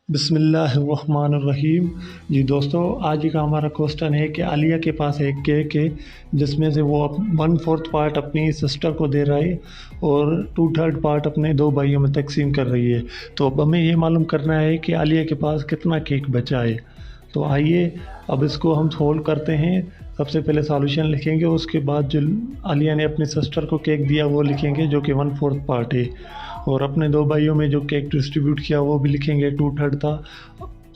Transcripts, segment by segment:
बिस्मिल्लाहिर्रहमानिर्रहीम। जी दोस्तों, आज का हमारा क्वेश्चन है कि आलिया के पास एक केक है जिसमें से वो 1/4 पार्ट अपनी सिस्टर को दे रहा है और 2/3 पार्ट अपने दो भाइयों में तकसीम कर रही है। तो अब हमें ये मालूम करना है कि आलिया के पास कितना केक बचा है। तो आइए अब इसको हम सोल्व करते हैं। सबसे पहले सॉल्यूशन लिखेंगे, उसके बाद जो आलिया ने अपनी सिस्टर को केक दिया वो लिखेंगे जो कि 1/4 पार्ट है, और अपने दो भाइयों में जो केक डिस्ट्रीब्यूट किया वो भी लिखेंगे 2/3 था।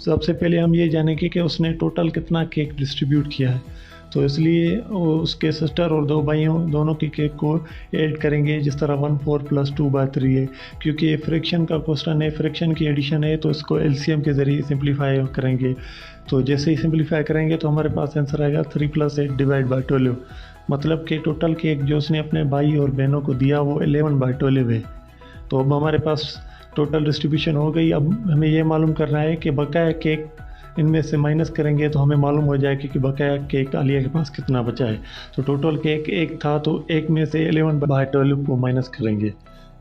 सबसे पहले हम ये जानेंगे कि उसने टोटल कितना केक डिस्ट्रीब्यूट किया है, तो इसलिए उसके सिस्टर और दो भाइयों दोनों के केक को ऐड करेंगे जिस तरह 1/4 + 2/3 है। क्योंकि ये फ्रैक्शन का क्वेश्चन है, फ्रैक्शन की एडिशन है, तो इसको एलसीएम के ज़रिए सिंप्लीफाई करेंगे। तो जैसे ही सिंप्लीफाई करेंगे तो हमारे पास आंसर आएगा 3 + 8 / 12। मतलब कि टोटल केक जो उसने अपने भाई और बहनों को दिया वो 11/12 है। तो अब हमारे पास टोटल डिस्ट्रीब्यूशन हो गई। अब हमें ये मालूम करना है कि बकाया केक इनमें से माइनस करेंगे तो हमें मालूम हो जाएगा कि बकाया केक आलिया के पास कितना बचा है। तो टोटल केक एक था, तो एक में से 11/12 को माइनस करेंगे।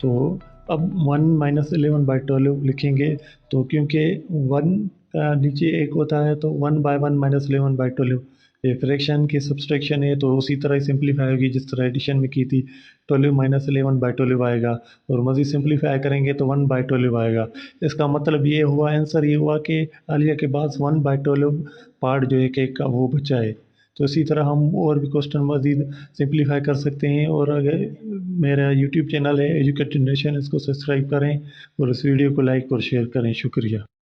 तो अब 1 - 11/12 लिखेंगे। तो क्योंकि 1 का नीचे एक होता है तो 1/1 - 11/12 ये फ्रैक्शन की सब्सट्रैक्शन है, तो उसी तरह सिंप्लीफाई होगी जिस तरह एडिशन में की थी। 12 - 11/12 आएगा, और मज़ीद सिंप्लीफाई करेंगे तो 1/12 आएगा। इसका मतलब ये हुआ, आंसर ये हुआ कि आलिया के पास 1/12 पार्ट जो है केक का वो बचा है। तो इसी तरह हम और भी क्वेश्चन मज़ीद सिंप्लीफाई कर सकते हैं। और अगर मेरा यूट्यूब चैनल है एजुकेटेड नेशन, इसको सब्सक्राइब करें और इस वीडियो को लाइक और शेयर करें। शुक्रिया।